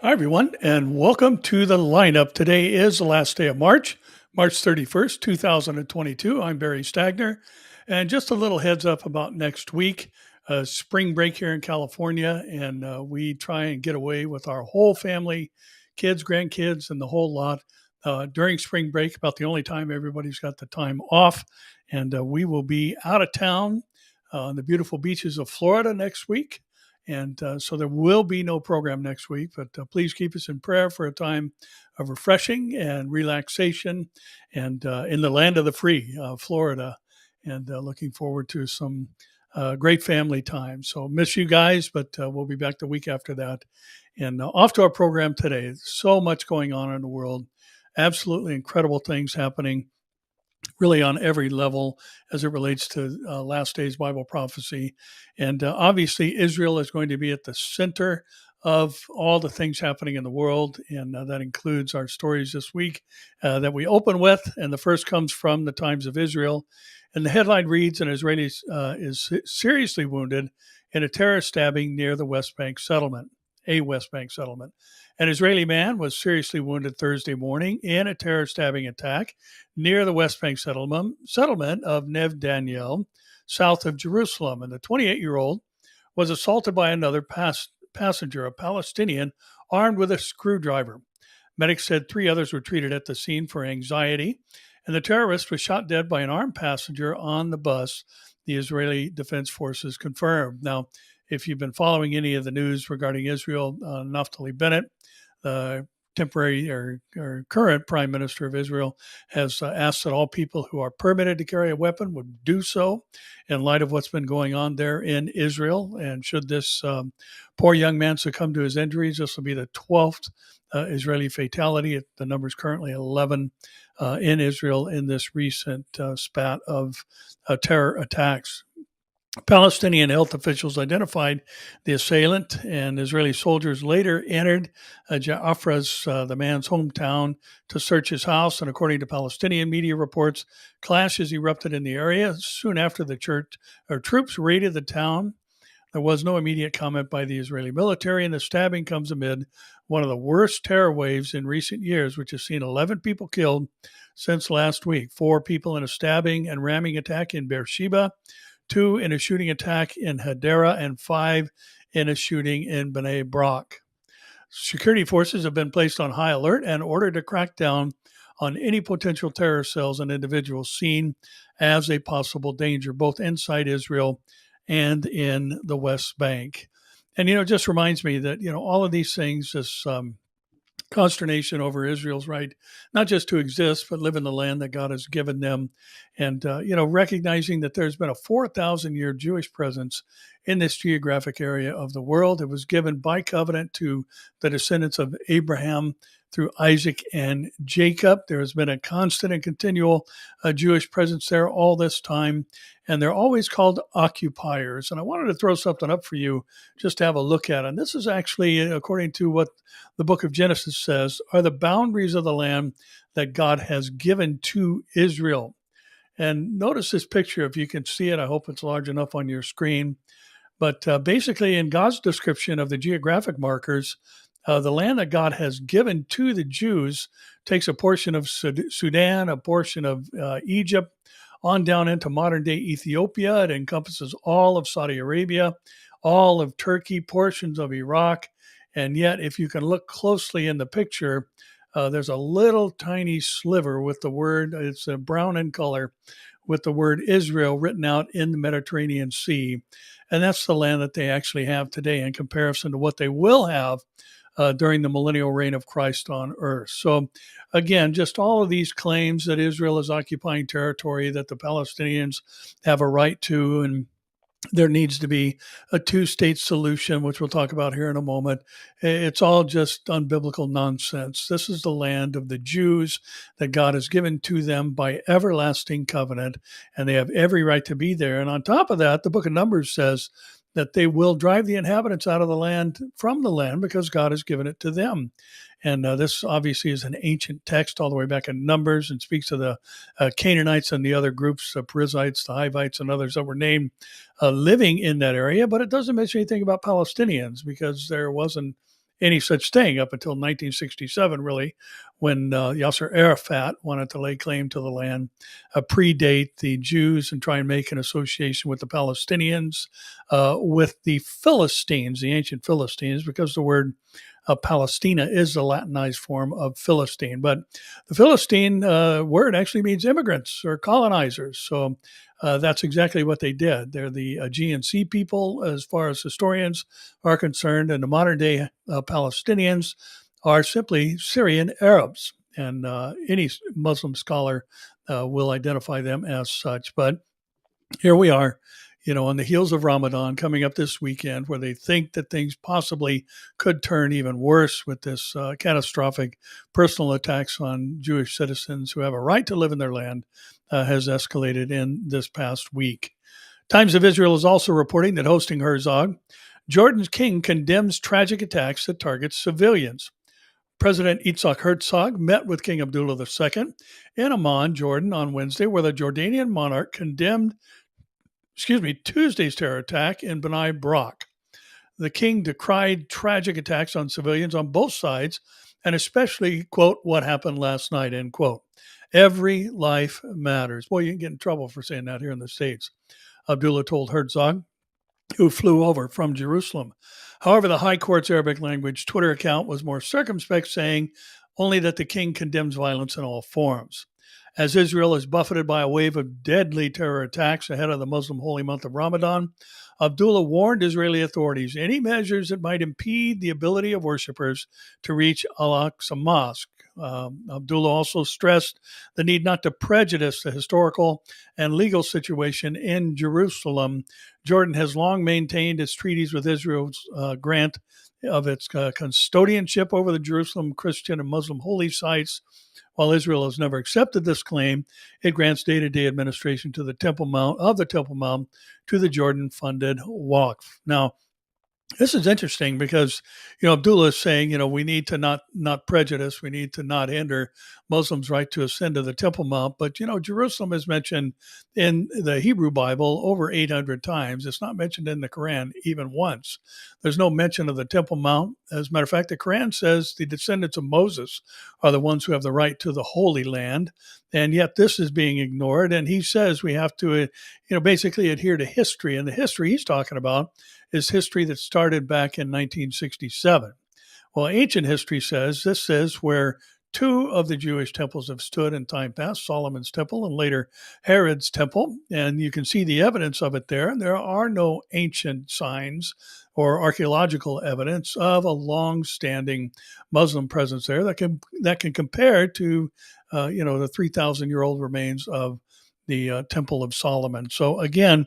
Hi, everyone, and welcome to the lineup. Today is the last day of March, March 31st, 2022. I'm Barry Stagner. And just a little heads up about next week, spring break here in California. And we try and get away with our whole family, kids, grandkids, and the whole lot during spring break, about the only time everybody's got the time off. And we will be out of town on the beautiful beaches of Florida next week. And so there will be no program next week, but please keep us in prayer for a time of refreshing and relaxation and in the land of the free, Florida, and looking forward to some great family time. So miss you guys, but we'll be back the week after that. And off to our program today. So much going on in the world, absolutely incredible things happening really on every level as it relates to last days Bible prophecy. And obviously, Israel is going to be at the center of all the things happening in the world. And that includes our stories this week that we open with. And the first comes from the Times of Israel. And the headline reads, an Israeli is seriously wounded in a terrorist stabbing near the West Bank settlement, a West Bank settlement. An Israeli man was seriously wounded Thursday morning in a terror stabbing attack near the West Bank settlement of Neve Daniel, south of Jerusalem. And the 28-year-old was assaulted by another passenger, a Palestinian, armed with a screwdriver. Medics said 3 others were treated at the scene for anxiety, and the terrorist was shot dead by an armed passenger on the bus, the Israeli Defense Forces confirmed. Now, if you've been following any of the news regarding Israel, Naftali Bennett, the temporary or current prime minister of Israel, has asked that all people who are permitted to carry a weapon would do so in light of what's been going on there in Israel. And should this poor young man succumb to his injuries, this will be the 12th Israeli fatality. The number is currently 11 in Israel in this recent spat of terror attacks. Palestinian health officials identified the assailant, and Israeli soldiers later entered Ja'afra's, the man's hometown, to search his house. And according to Palestinian media reports, clashes erupted in the area. Soon after the troops raided the town, there was no immediate comment by the Israeli military, and the stabbing comes amid one of the worst terror waves in recent years, which has seen 11 people killed since last week. 4 people in a stabbing and ramming attack in Beersheba, 2 in a shooting attack in Hadera, and 5 in a shooting in Bnei Brak. Security forces have been placed on high alert and ordered to crack down on any potential terror cells and individuals seen as a possible danger, both inside Israel and in the West Bank. And, it just reminds me that, all of these things, this consternation over Israel's right, not just to exist, but live in the land that God has given them. And, recognizing that there's been a 4,000-year Jewish presence in this geographic area of the world. It was given by covenant to the descendants of Abraham through Isaac and Jacob. There has been a constant and continual Jewish presence there all this time, and they're always called occupiers. And I wanted to throw something up for you just to have a look at. And this is actually, according to what the book of Genesis says, are the boundaries of the land that God has given to Israel. And notice this picture, if you can see it. I hope it's large enough on your screen. But basically, in God's description of the geographic markers, the land that God has given to the Jews takes a portion of Sudan, a portion of Egypt, on down into modern-day Ethiopia. It encompasses all of Saudi Arabia, all of Turkey, portions of Iraq. And yet, if you can look closely in the picture, there's a little tiny sliver with the word, it's brown in color, with the word Israel written out in the Mediterranean Sea. And that's the land that they actually have today in comparison to what they will have during the millennial reign of Christ on earth. So again, just all of these claims that Israel is occupying territory, that the Palestinians have a right to, and there needs to be a 2-state solution, which we'll talk about here in a moment. It's all just unbiblical nonsense. This is the land of the Jews that God has given to them by everlasting covenant, and they have every right to be there. And on top of that, the book of Numbers says that they will drive the inhabitants out of the land, from the land, because God has given it to them. And this obviously is an ancient text all the way back in Numbers, and speaks to the Canaanites and the other groups, the Perizzites, the Hivites, and others that were named living in that area. But it doesn't mention anything about Palestinians, because there wasn't any such thing up until 1967, really, when Yasser Arafat wanted to lay claim to the land, predate the Jews and try and make an association with the Palestinians, with the Philistines, the ancient Philistines, because the word Palestina is the Latinized form of Philistine. But the Philistine word actually means immigrants or colonizers. So that's exactly what they did. They're the Aegean Sea people, as far as historians are concerned, and the modern day Palestinians are simply Syrian Arabs. And any Muslim scholar will identify them as such. But here we are, on the heels of Ramadan coming up this weekend, where they think that things possibly could turn even worse with this catastrophic personal attacks on Jewish citizens who have a right to live in their land, has escalated in this past week. Times of Israel is also reporting that hosting Herzog, Jordan's king condemns tragic attacks that target civilians. President Yitzhak Herzog met with King Abdullah II in Amman, Jordan, on Wednesday, where the Jordanian monarch condemned Tuesday's terror attack in Bnei Brak. The king decried tragic attacks on civilians on both sides, and especially, quote, what happened last night, end quote. Every life matters. Boy, you can get in trouble for saying that here in the States, Abdullah told Herzog, who flew over from Jerusalem. However, the High Court's Arabic language Twitter account was more circumspect, saying only that the king condemns violence in all forms. As Israel is buffeted by a wave of deadly terror attacks ahead of the Muslim holy month of Ramadan, Abdullah warned Israeli authorities any measures that might impede the ability of worshippers to reach Al-Aqsa Mosque. Abdullah also stressed the need not to prejudice the historical and legal situation in Jerusalem. Jordan has long maintained its treaties with Israel's grant of its custodianship over the Jerusalem Christian and Muslim holy sites. While Israel has never accepted this claim, it grants day-to-day administration to the Temple Mount to the Jordan-funded Waqf. Now, this is interesting because, Abdullah is saying, we need to not prejudice, we need to not hinder Muslims' right to ascend to the Temple Mount. But, Jerusalem is mentioned in the Hebrew Bible over 800 times. It's not mentioned in the Quran even once. There's no mention of the Temple Mount. As a matter of fact, the Quran says the descendants of Moses are the ones who have the right to the Holy Land. And yet this is being ignored. And he says we have to, basically adhere to history. And the history he's talking about is history that started back in 1967. Well, ancient history says this is where two of the Jewish temples have stood in time past, Solomon's temple and later Herod's temple. And you can see the evidence of it there. There are no ancient signs or archaeological evidence of a long-standing Muslim presence there that can compare to, the 3,000-year-old remains of the Temple of Solomon. So again,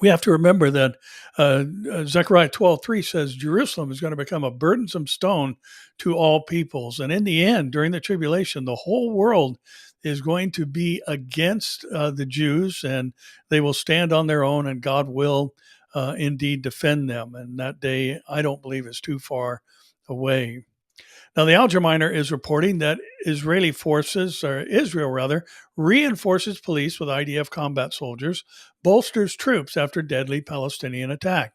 we have to remember that Zechariah 12:3 says Jerusalem is going to become a burdensome stone to all peoples. And in the end, during the tribulation, the whole world is going to be against the Jews, and they will stand on their own, and God will indeed defend them. And that day, I don't believe, is too far away. Now, the Al Jaminer is reporting that Israel reinforces police with IDF combat soldiers, bolsters troops after deadly Palestinian attack.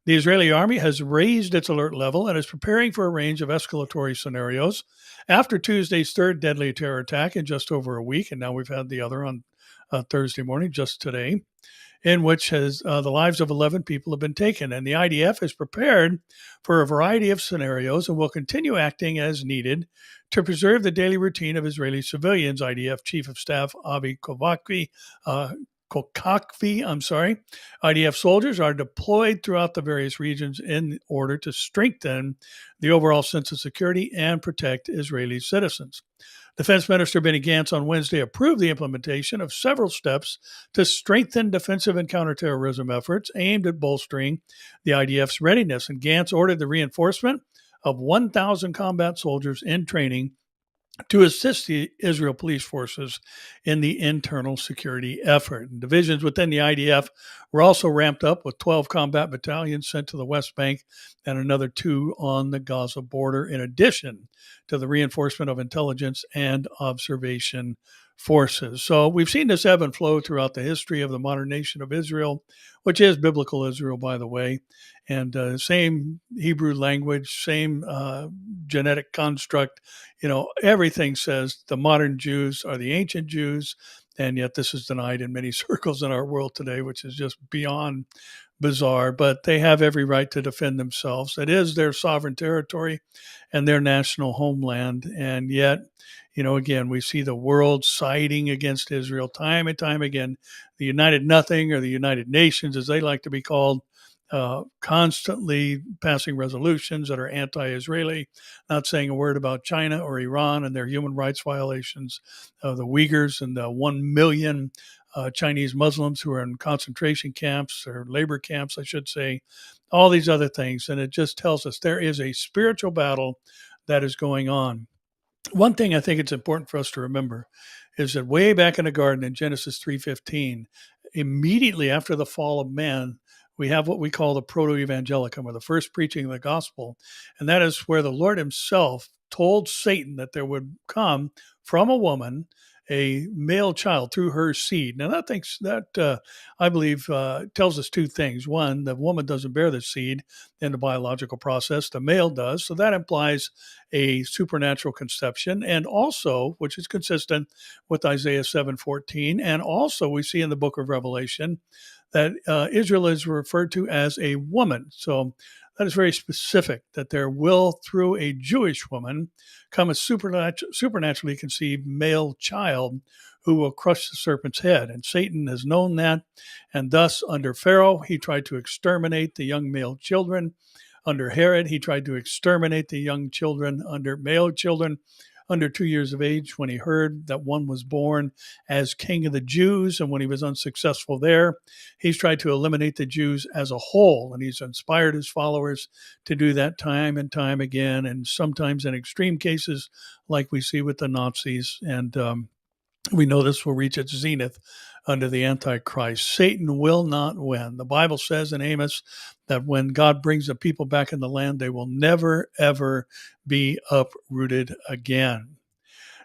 The Israeli army has raised its alert level and is preparing for a range of escalatory scenarios after Tuesday's third deadly terror attack in just over a week, and now we've had the other on Thursday morning, just today, in which the lives of 11 people have been taken. And the IDF is prepared for a variety of scenarios and will continue acting as needed to preserve the daily routine of Israeli civilians. IDF Chief of Staff Avi Kokakvi, IDF soldiers are deployed throughout the various regions in order to strengthen the overall sense of security and protect Israeli citizens. Defense Minister Benny Gantz on Wednesday approved the implementation of several steps to strengthen defensive and counterterrorism efforts aimed at bolstering the IDF's readiness. And Gantz ordered the reinforcement of 1,000 combat soldiers in training to assist the Israel police forces in the internal security effort. And divisions within the IDF were also ramped up, with 12 combat battalions sent to the West Bank and another 2 on the Gaza border, in addition to the reinforcement of intelligence and observation forces. So we've seen this ebb and flow throughout the history of the modern nation of Israel, which is biblical Israel, by the way, and same Hebrew language, same genetic construct. Everything says the modern Jews are the ancient Jews, and yet this is denied in many circles in our world today, which is just beyond bizarre. But they have every right to defend themselves. It is their sovereign territory and their national homeland, and yet, again, we see the world siding against Israel time and time again. The United Nothing, or the United Nations, as they like to be called, constantly passing resolutions that are anti-Israeli, not saying a word about China or Iran and their human rights violations, the Uyghurs and the 1 million Chinese Muslims who are in concentration camps, or labor camps, I should say, all these other things. And it just tells us there is a spiritual battle that is going on. One thing I think it's important for us to remember is that way back in the garden in Genesis 3:15, immediately after the fall of man, we have what we call the proto-evangelicum, or the first preaching of the gospel. And that is where the Lord himself told Satan that there would come from a woman a male child through her seed. Now that I believe tells us two things. One, the woman doesn't bear the seed in the biological process; the male does. So that implies a supernatural conception, and also, which is consistent with Isaiah 7:14, and also we see in the book of Revelation that Israel is referred to as a woman. So that is very specific, that there will, through a Jewish woman, come a supernaturally conceived male child who will crush the serpent's head. And Satan has known that. And thus, under Pharaoh, he tried to exterminate the young male children. Under Herod, he tried to exterminate the young children, male children under 2 years of age, when he heard that one was born as king of the Jews. And when he was unsuccessful there, he's tried to eliminate the Jews as a whole. And he's inspired his followers to do that time and time again, and sometimes in extreme cases, like we see with the Nazis. And we know this will reach its zenith under the Antichrist. Satan will not win. The Bible says in Amos that when God brings the people back in the land, they will never, ever be uprooted again.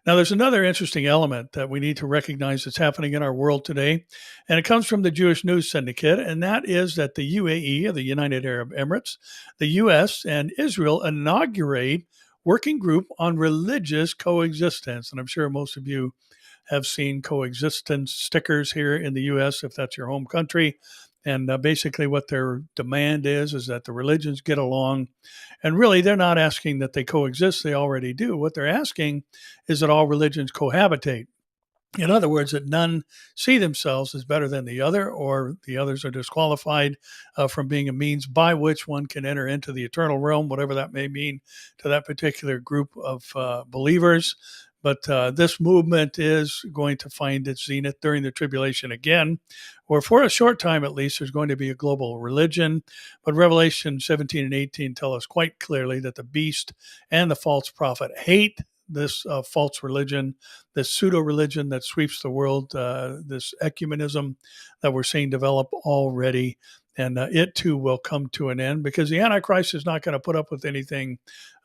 Now, there's another interesting element that we need to recognize that's happening in our world today, and it comes from the Jewish News Syndicate, and that is that the UAE, or the United Arab Emirates, the U.S., and Israel inaugurate working group on religious coexistence. And I'm sure most of you have seen coexistence stickers here in the U.S., if that's your home country. And basically what their demand is that the religions get along. And really, they're not asking that they coexist. They already do. What they're asking is that all religions cohabitate. In other words, that none see themselves as better than the other, or the others are disqualified from being a means by which one can enter into the eternal realm, whatever that may mean to that particular group of believers. But this movement is going to find its zenith during the tribulation again, where for a short time at least, there's going to be a global religion. But Revelation 17 and 18 tell us quite clearly that the beast and the false prophet hate this false religion, this pseudo-religion that sweeps the world, this ecumenism that we're seeing develop already. And it too will come to an end, because the Antichrist is not going to put up with anything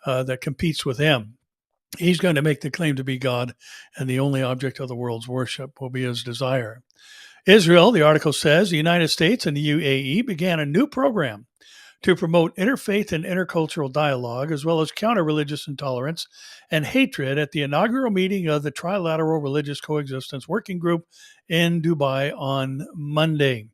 that competes with him. He's going to make the claim to be God, and the only object of the world's worship will be his desire. Israel, the article says, the United States and the UAE began a new program to promote interfaith and intercultural dialogue, as well as counter-religious intolerance and hatred, at the inaugural meeting of the Trilateral Religious Coexistence Working Group in Dubai on Monday.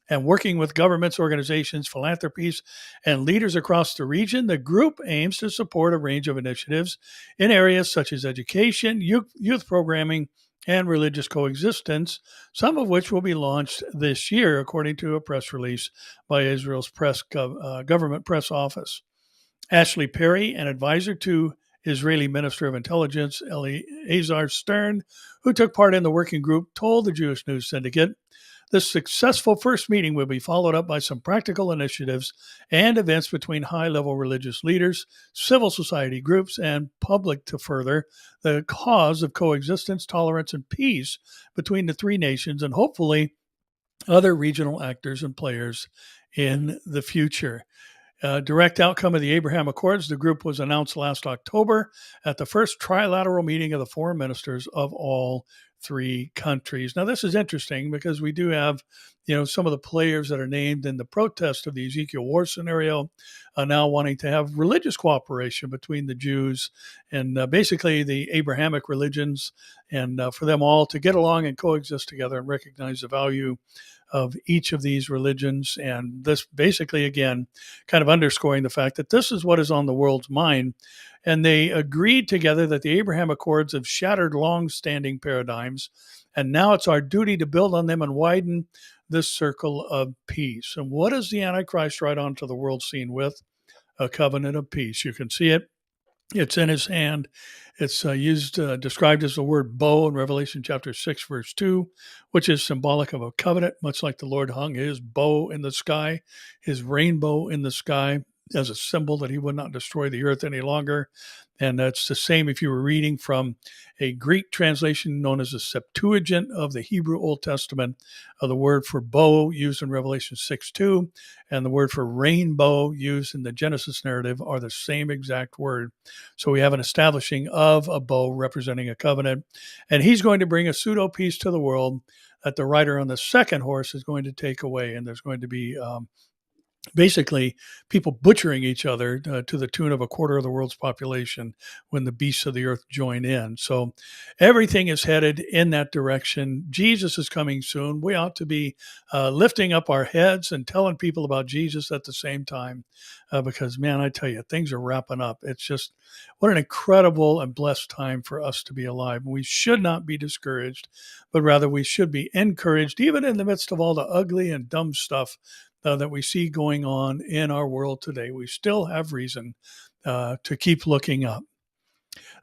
And working with governments, organizations, philanthropies, and leaders across the region, the group aims to support a range of initiatives in areas such as education, youth programming, and religious coexistence, some of which will be launched this year, according to a press release by Israel's government press office. Ashley Perry, an advisor to Israeli Minister of Intelligence Eleazar Stern, who took part in the working group, told the Jewish News Syndicate, this successful first meeting will be followed up by some practical initiatives and events between high-level religious leaders, civil society groups, and public to further the cause of coexistence, tolerance, and peace between the three nations, and hopefully other regional actors and players in the future. Direct outcome of the Abraham Accords, the group was announced last October at the first trilateral meeting of the foreign ministers of all three countries. Now, this is interesting because we do have, some of the players that are named in the protest of the Ezekiel war scenario now wanting to have religious cooperation between the Jews and basically the Abrahamic religions, and for them all to get along and coexist together and recognize the value of each of these religions. And this basically, again, kind of underscoring the fact that this is what is on the world's mind. And they agreed together that the Abraham Accords have shattered long-standing paradigms, and now it's our duty to build on them and widen this circle of peace. And what does the Antichrist ride onto the world scene with? A covenant of peace. You can see it. It's in his hand. It's described as the word bow in Revelation chapter 6, verse 2, which is symbolic of a covenant, much like the Lord hung his bow in the sky, his rainbow in the sky, as a symbol that he would not destroy the earth any longer. And that's the same if you were reading from a Greek translation known as the Septuagint of the Hebrew Old Testament. The word for bow used in Revelation 6:2 and the word for rainbow used in the Genesis narrative are the same exact word. So we have an establishing of a bow representing a covenant. And he's going to bring a pseudo peace to the world that the rider on the second horse is going to take away. And there's going to be basically people butchering each other to the tune of a quarter of the world's population when the beasts of the earth join in. So everything is headed in that direction. Jesus is coming soon. We ought to be lifting up our heads and telling people about Jesus at the same time because, man, I tell you, things are wrapping up. It's just what an incredible and blessed time for us to be alive. We should not be discouraged, but rather we should be encouraged, even in the midst of all the ugly and dumb stuff that we see going on in our world today. We still have reason to keep looking up.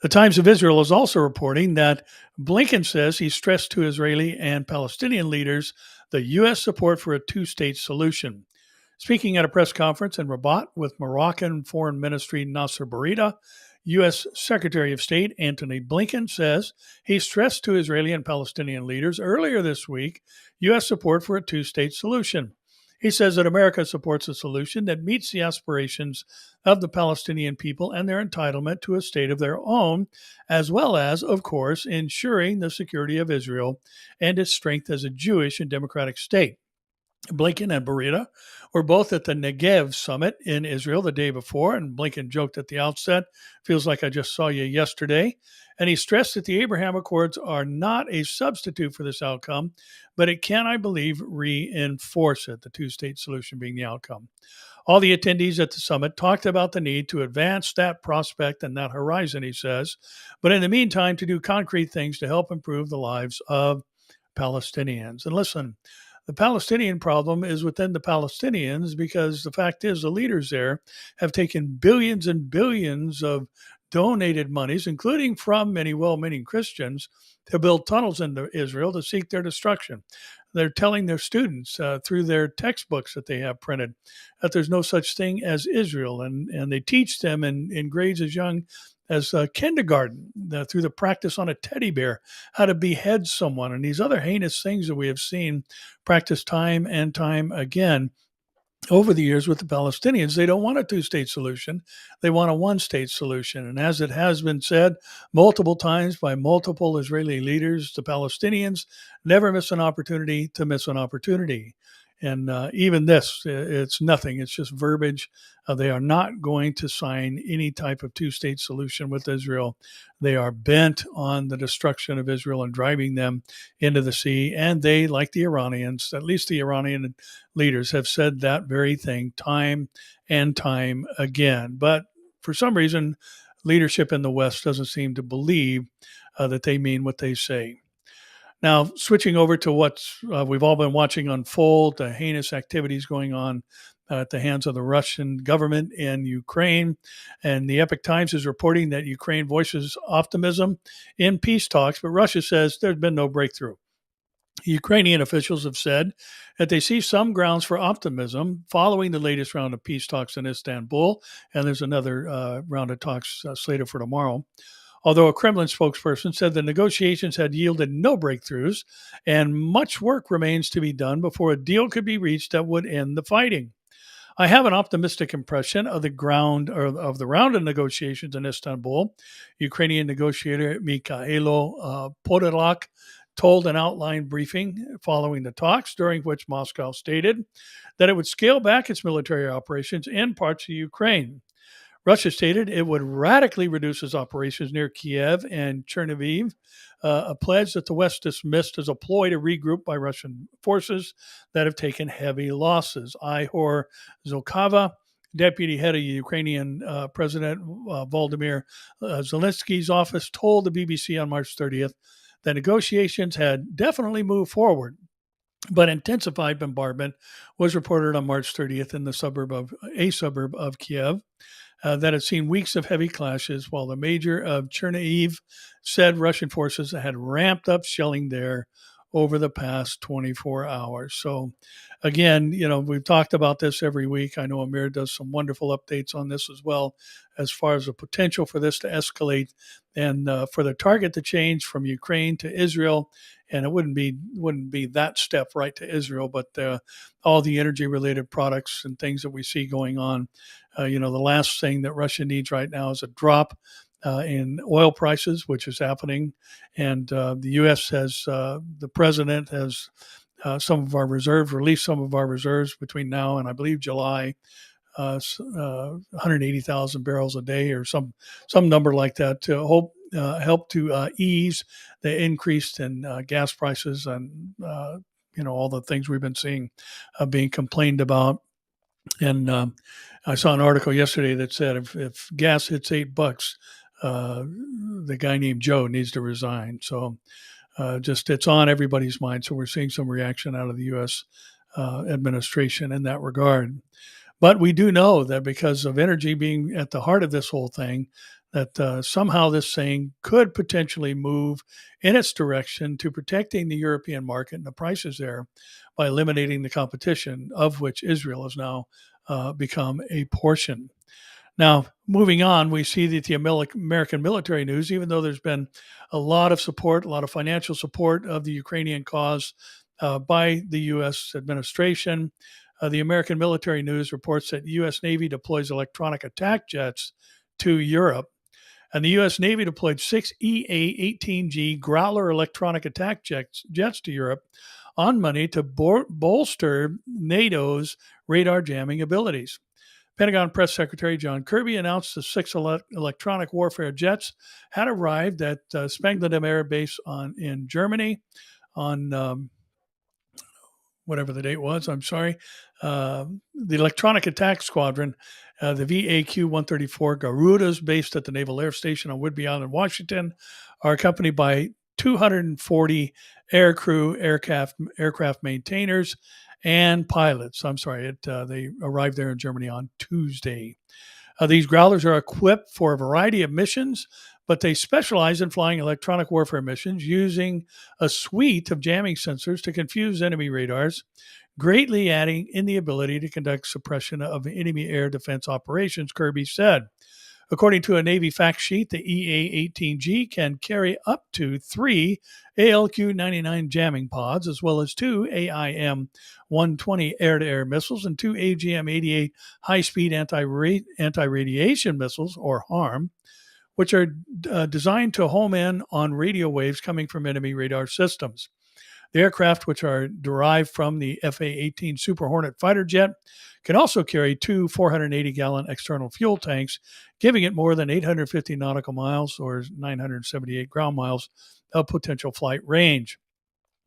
The Times of Israel is also reporting that Blinken says he stressed to Israeli and Palestinian leaders the U.S. support for a two-state solution. Speaking at a press conference in Rabat with Moroccan Foreign Ministry Nasser Bourita, U.S. Secretary of State Antony Blinken says he stressed to Israeli and Palestinian leaders earlier this week U.S. support for a two-state solution. He says that America supports a solution that meets the aspirations of the Palestinian people and their entitlement to a state of their own, as well as, of course, ensuring the security of Israel and its strength as a Jewish and democratic state. Blinken and Bourita were both at the Negev summit in Israel the day before, and Blinken joked at the outset, "Feels like I just saw you yesterday." And he stressed that the Abraham Accords are not a substitute for this outcome, but it can, I believe, reinforce it, the two-state solution being the outcome. All the attendees at the summit talked about the need to advance that prospect and that horizon, he says, but in the meantime, to do concrete things to help improve the lives of Palestinians. And listen, the Palestinian problem is within the Palestinians because the fact is the leaders there have taken billions and billions of donated monies, including from many well-meaning Christians, to build tunnels into Israel to seek their destruction. They're telling their students through their textbooks that they have printed that there's no such thing as Israel. And they teach them in grades as young as kindergarten through the practice on a teddy bear, how to behead someone and these other heinous things that we have seen practiced time and time again over the years with the Palestinians. They don't want a two-state solution. They want a one-state solution. And as it has been said multiple times by multiple Israeli leaders, the Palestinians never miss an opportunity to miss an opportunity. And even this, it's nothing. It's just verbiage. They are not going to sign any type of two-state solution with Israel. They are bent on the destruction of Israel and driving them into the sea. And they, like the Iranians, at least the Iranian leaders, have said that very thing time and time again. But for some reason, leadership in the West doesn't seem to believe that they mean what they say. Now, switching over to what we've all been watching unfold, the heinous activities going on at the hands of the Russian government in Ukraine. And the Epoch Times is reporting that Ukraine voices optimism in peace talks, but Russia says there's been no breakthrough. Ukrainian officials have said that they see some grounds for optimism following the latest round of peace talks in Istanbul, and there's another round of talks slated for tomorrow. Although a Kremlin spokesperson said the negotiations had yielded no breakthroughs and much work remains to be done before a deal could be reached that would end the fighting. I have an optimistic impression of the round of negotiations in Istanbul. Ukrainian negotiator Mikhailo Podolak told an outline briefing following the talks, during which Moscow stated that it would scale back its military operations in parts of Ukraine. Russia stated it would radically reduce its operations near Kiev and Chernihiv, a pledge that the West dismissed as a ploy to regroup by Russian forces that have taken heavy losses. Ihor Zokava, deputy head of Ukrainian President Volodymyr Zelensky's office, told the BBC on March 30th that negotiations had definitely moved forward, but intensified bombardment was reported on March 30th in a suburb of Kiev. That had seen weeks of heavy clashes, while the mayor of Chernihiv said Russian forces had ramped up shelling there over the past 24 hours. So, again, we've talked about this every week. I know Amir does some wonderful updates on this as well, as far as the potential for this to escalate and for the target to change from Ukraine to Israel. And it wouldn't be that step right to Israel, but all the energy related products and things that we see going on. The last thing that Russia needs right now is a drop in oil prices, which is happening. And the U.S. the president has released some of our reserves between now and I believe July, 180,000 barrels a day or some number like that to help to ease the increase in gas prices and, all the things we've been seeing being complained about. And I saw an article yesterday that said if gas hits $8, the guy named Joe needs to resign. So it's on everybody's mind. So we're seeing some reaction out of the U.S. Administration in that regard. But we do know that because of energy being at the heart of this whole thing, that somehow this thing could potentially move in its direction to protecting the European market and the prices there by eliminating the competition, of which Israel has now become a portion. Now, moving on, we see that the American military news, even though there's been a lot of support, a lot of financial support of the Ukrainian cause by the U.S. administration, the American military news reports that the U.S. Navy deploys electronic attack jets to Europe. And the U.S. Navy deployed 6 EA-18G Growler electronic attack jets to Europe on money to bolster NATO's radar jamming abilities. Pentagon Press Secretary John Kirby announced the 6 electronic warfare jets had arrived at Spangdahlem Air Base in Germany on whatever the date was, I'm sorry. The Electronic Attack Squadron, the VAQ-134 Garudas, based at the Naval Air Station on Whidbey Island, Washington, are accompanied by 240 aircraft maintainers and pilots. They arrived there in Germany on Tuesday. These Growlers are equipped for a variety of missions, but they specialize in flying electronic warfare missions using a suite of jamming sensors to confuse enemy radars, greatly adding in the ability to conduct suppression of enemy air defense operations, Kirby said. According to a Navy fact sheet, the EA-18G can carry up to 3 ALQ-99 jamming pods, as well as 2 AIM-120 air-to-air missiles and 2 AGM-88 high-speed anti-radiation missiles, or HARM, which are designed to home in on radio waves coming from enemy radar systems. The aircraft, which are derived from the FA-18 Super Hornet fighter jet, can also carry 2 480-gallon external fuel tanks, giving it more than 850 nautical miles, or 978 ground miles, of potential flight range.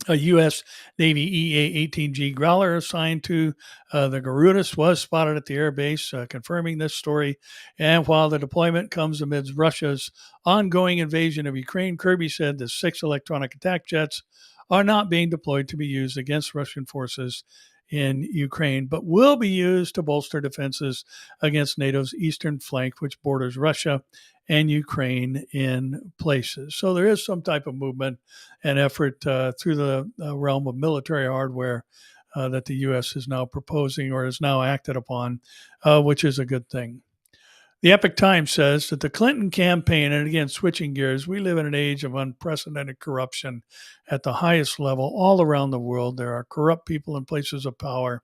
A U.S. Navy EA-18G Growler assigned to the Garudas was spotted at the air base, confirming this story. And while the deployment comes amidst Russia's ongoing invasion of Ukraine, Kirby said the 6 electronic attack jets are not being deployed to be used against Russian forces in Ukraine, but will be used to bolster defenses against NATO's eastern flank, which borders Russia and Ukraine in places. So there is some type of movement and effort through the realm of military hardware that the U.S. is now proposing or has now acted upon, which is a good thing. The Epoch Times says that the Clinton campaign, and again, switching gears, we live in an age of unprecedented corruption at the highest level all around the world. There are corrupt people in places of power,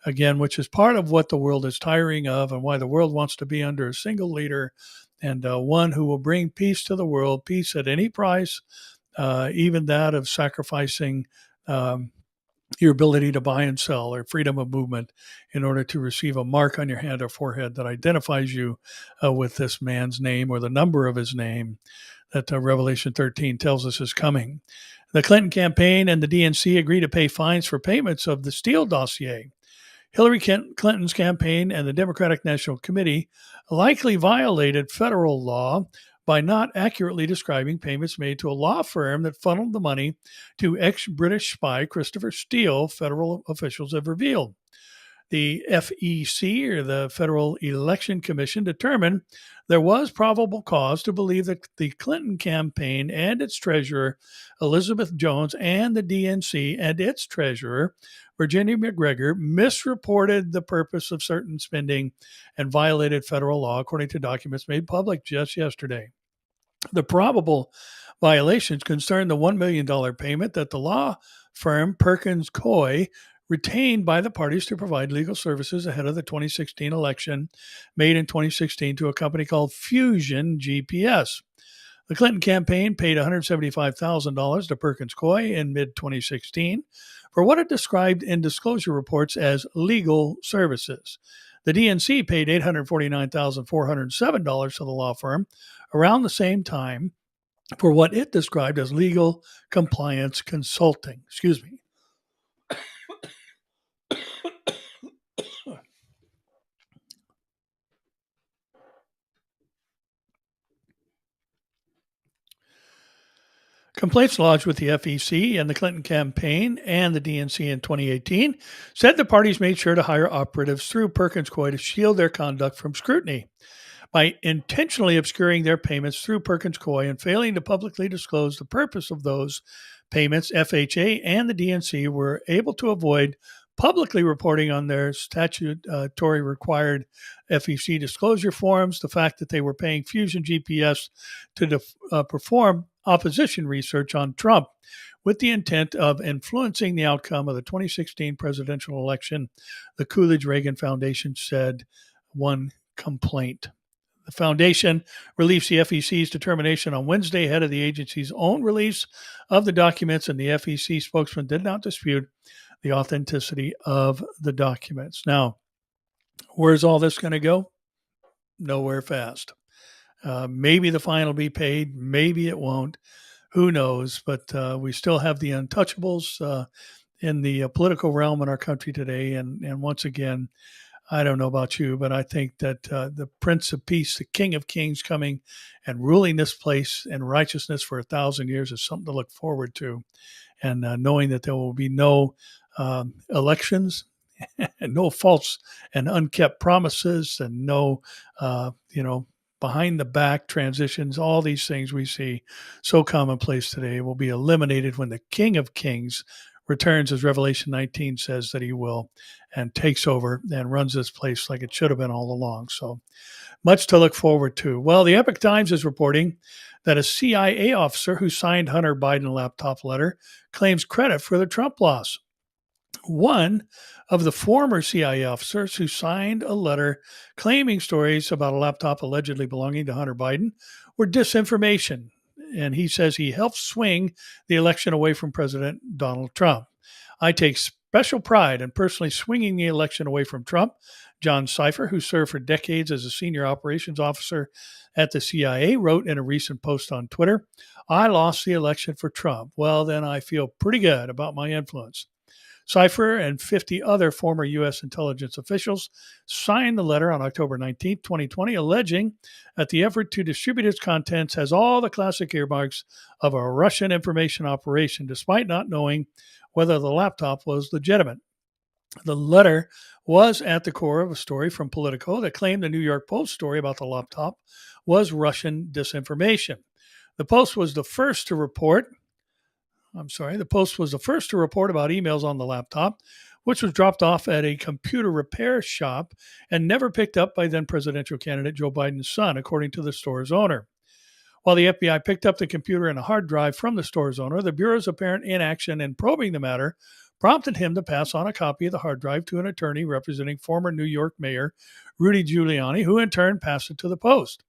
again, which is part of what the world is tiring of and why the world wants to be under a single leader and one who will bring peace to the world, peace at any price, even that of sacrificing your ability to buy and sell or freedom of movement in order to receive a mark on your hand or forehead that identifies you with this man's name or the number of his name that Revelation 13 tells us is coming. The Clinton campaign and the DNC agreed to pay fines for payments of the Steele dossier. Hillary Clinton's campaign and the Democratic National Committee likely violated federal law by not accurately describing payments made to a law firm that funneled the money to ex-British spy Christopher Steele, federal officials have revealed. The FEC, or the Federal Election Commission, determined there was probable cause to believe that the Clinton campaign and its treasurer, Elizabeth Jones, and the DNC and its treasurer, Virginia McGregor, misreported the purpose of certain spending and violated federal law, according to documents made public just yesterday. The probable violations concern the $1 million payment that the law firm Perkins Coie retained by the parties to provide legal services ahead of the 2016 election made in 2016 to a company called Fusion GPS. The Clinton campaign paid $175,000 to Perkins Coie in mid-2016 for what it described in disclosure reports as legal services. The DNC paid $849,407 to the law firm around the same time for what it described as legal compliance consulting. Excuse me. Complaints lodged with the FEC and the Clinton campaign and the DNC in 2018 said the parties made sure to hire operatives through Perkins Coie to shield their conduct from scrutiny. By intentionally obscuring their payments through Perkins Coie and failing to publicly disclose the purpose of those payments, FHA and the DNC were able to avoid publicly reporting on their statutory required FEC disclosure forms, the fact that they were paying Fusion GPS to perform opposition research on Trump with the intent of influencing the outcome of the 2016 presidential election, the Coolidge-Reagan Foundation said one complaint. The foundation released the FEC's determination on Wednesday ahead of the agency's own release of the documents, and the FEC spokesman did not dispute the authenticity of the documents. Now, where's all this going to go? Nowhere fast. Maybe the fine will be paid. Maybe it won't. Who knows? But we still have the untouchables in the political realm in our country today. And once again, I don't know about you, but I think that the Prince of Peace, the King of Kings, coming and ruling this place in righteousness for 1,000 years is something to look forward to. And knowing that there will be no elections and no false and unkept promises and no, behind the back transitions, all these things we see so commonplace today will be eliminated when the King of Kings returns, as Revelation 19 says that he will, and takes over and runs this place like it should have been all along. So much to look forward to. Well, the Epoch Times is reporting that a CIA officer who signed Hunter Biden laptop letter claims credit for the Trump loss. One of the former CIA officers who signed a letter claiming stories about a laptop allegedly belonging to Hunter Biden were disinformation. And he says he helped swing the election away from President Donald Trump. I take special pride in personally swinging the election away from Trump. John Cipher, who served for decades as a senior operations officer at the CIA, wrote in a recent post on Twitter, I lost the election for Trump. Well, then I feel pretty good about my influence. Cipher and 50 other former U.S. intelligence officials signed the letter on October 19, 2020, alleging that the effort to distribute its contents has all the classic earmarks of a Russian information operation, despite not knowing whether the laptop was legitimate. The letter was at the core of a story from Politico that claimed the New York Post story about the laptop was Russian disinformation. The Post was the first to report about emails on the laptop, which was dropped off at a computer repair shop and never picked up by then presidential candidate Joe Biden's son, according to the store's owner. While the FBI picked up the computer and a hard drive from the store's owner, the Bureau's apparent inaction in probing the matter prompted him to pass on a copy of the hard drive to an attorney representing former New York Mayor Rudy Giuliani, who in turn passed it to the Post.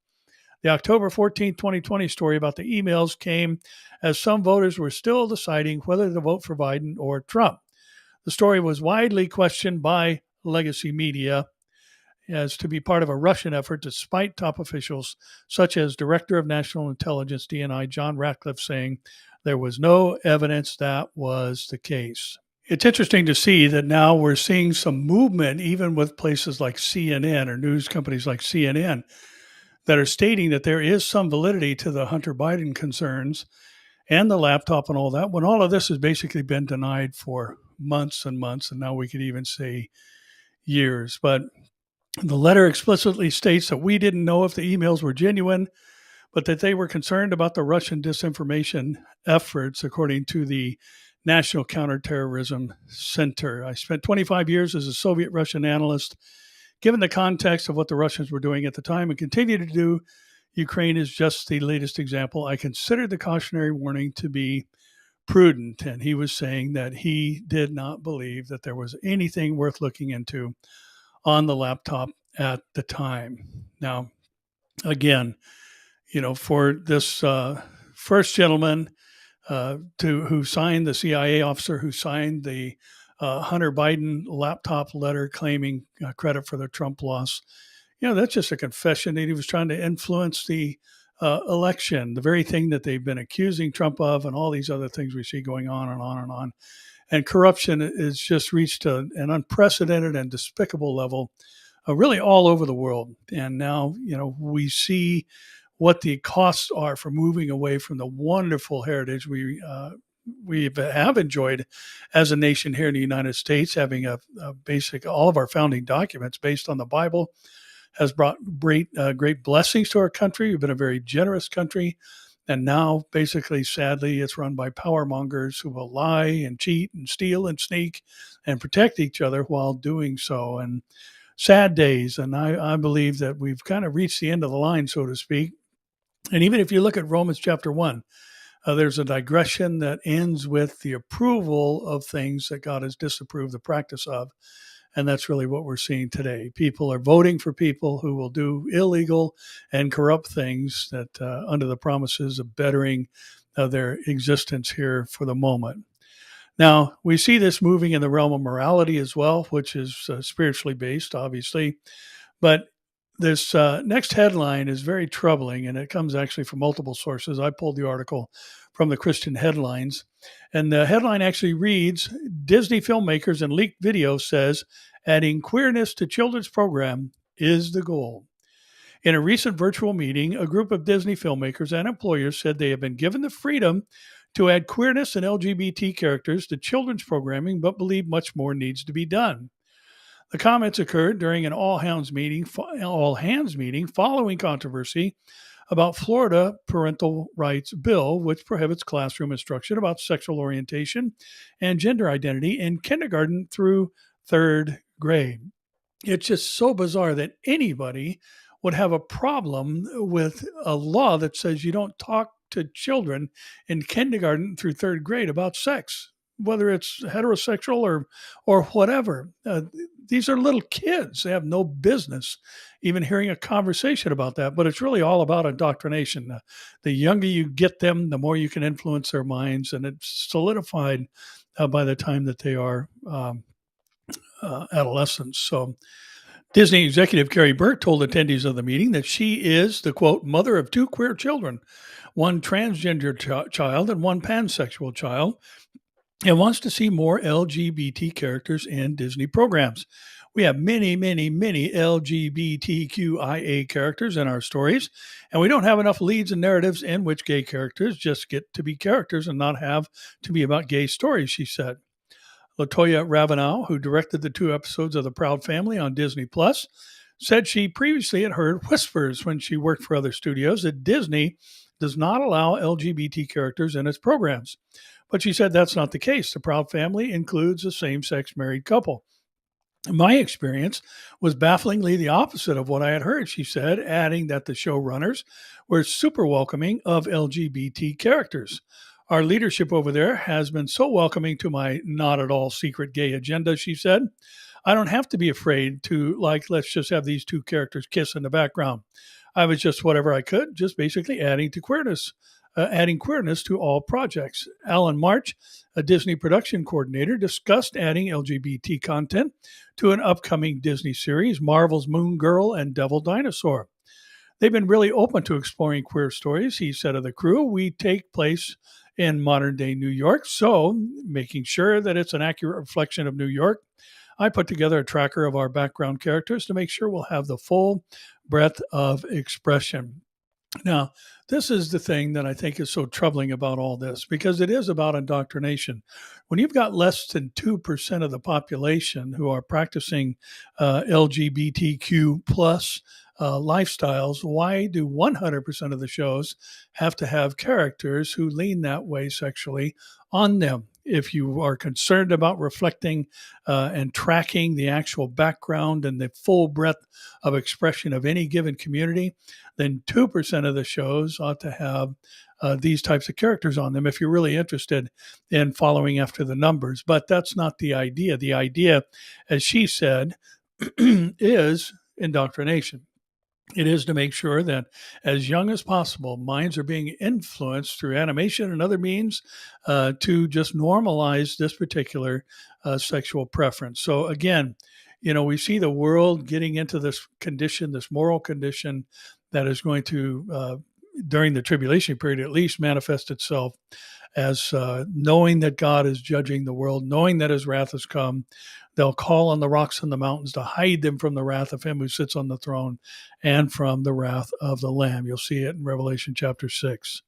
The October 14, 2020 story about the emails came as some voters were still deciding whether to vote for Biden or Trump. The story was widely questioned by legacy media as to be part of a Russian effort, despite top officials such as Director of National Intelligence DNI John Ratcliffe saying there was no evidence that was the case. It's interesting to see that now we're seeing some movement, even with places like CNN or news companies like CNN, that are stating that there is some validity to the Hunter Biden concerns and the laptop and all that, when all of this has basically been denied for months and months, and now we could even say years. But the letter explicitly states that we didn't know if the emails were genuine, but that they were concerned about the Russian disinformation efforts, according to the National Counterterrorism Center. I spent 25 years as a Soviet Russian analyst. Given the context of what the Russians were doing at the time and continue to do, Ukraine is just the latest example. I considered the cautionary warning to be prudent. And he was saying that he did not believe that there was anything worth looking into on the laptop at the time. Now, again, for this first gentleman who signed, the CIA officer who signed the Hunter Biden laptop letter claiming credit for the Trump loss, that's just a confession that he was trying to influence the election, the very thing that they've been accusing Trump of, and all these other things we see going on and on and on. And corruption has just reached an unprecedented and despicable level, really all over the world. And now, we see what the costs are for moving away from the wonderful heritage we have enjoyed as a nation here in the United States, having a basic, all of our founding documents based on the Bible has brought great blessings to our country. We've been a very generous country. And now, basically, sadly, it's run by power mongers who will lie and cheat and steal and sneak and protect each other while doing so. And sad days. And I believe that we've kind of reached the end of the line, so to speak. And even if you look at Romans chapter 1, there's a digression that ends with the approval of things that God has disapproved the practice of. And that's really what we're seeing today. People are voting for people who will do illegal and corrupt things that under the promises of bettering their existence here for the moment. Now, we see this moving in the realm of morality as well, which is spiritually based, obviously. But this next headline is very troubling, and it comes actually from multiple sources. I pulled the article from the Christian Headlines, and the headline actually reads, Disney filmmakers and leaked video says adding queerness to children's program is the goal. In a recent virtual meeting, a group of Disney filmmakers and employers said they have been given the freedom to add queerness and LGBT characters to children's programming, but believe much more needs to be done. The comments occurred during an all-hands meeting following controversy about Florida parental rights bill, which prohibits classroom instruction about sexual orientation and gender identity in kindergarten through third grade. It's just so bizarre that anybody would have a problem with a law that says you don't talk to children in kindergarten through third grade about sex, whether it's heterosexual or whatever. These are little kids. They have no business even hearing a conversation about that. But it's really all about indoctrination. The younger you get them, the more you can influence their minds. And it's solidified by the time that they are adolescents. So Disney executive Carrie Burke told attendees of the meeting that she is the, quote, mother of two queer children, one transgender child and one pansexual child, and wants to see more LGBT characters in Disney programs. We have many, many, many LGBTQIA characters in our stories, and we don't have enough leads and narratives in which gay characters just get to be characters and not have to be about gay stories, she said. Latoya Ravenel, who directed the 2 episodes of The Proud Family on Disney Plus, said she previously had heard whispers when she worked for other studios that Disney does not allow LGBT characters in its programs. But she said that's not the case. The Proud Family includes a same-sex married couple. My experience was bafflingly the opposite of what I had heard, she said, adding that the showrunners were super welcoming of LGBT characters. Our leadership over there has been so welcoming to my not at all secret gay agenda, she said. I don't have to be afraid to, let's just have these 2 characters kiss in the background. I was just whatever I could, just basically adding queerness to all projects. Alan March, a Disney production coordinator, discussed adding LGBT content to an upcoming Disney series, Marvel's Moon Girl and Devil Dinosaur. They've been really open to exploring queer stories, he said of the crew. We take place in modern day New York, so making sure that it's an accurate reflection of New York, I put together a tracker of our background characters to make sure we'll have the full breadth of expression. Now, this is the thing that I think is so troubling about all this because it is about indoctrination. When you've got less than 2% of the population who are practicing LGBTQ plus lifestyles, why do 100% of the shows have to have characters who lean that way sexually on them? If you are concerned about reflecting and tracking the actual background and the full breadth of expression of any given community, then 2% of the shows ought to have these types of characters on them if you're really interested in following after the numbers. But that's not the idea. The idea, as she said, is indoctrination. It is to make sure that as young as possible, minds are being influenced through animation and other means to just normalize this particular sexual preference. So, again, we see the world getting into this condition, this moral condition that is going to, during the tribulation period at least, manifest itself as knowing that God is judging the world, knowing that his wrath has come. They'll call on the rocks and the mountains to hide them from the wrath of him who sits on the throne and from the wrath of the Lamb. You'll see it in Revelation chapter 6.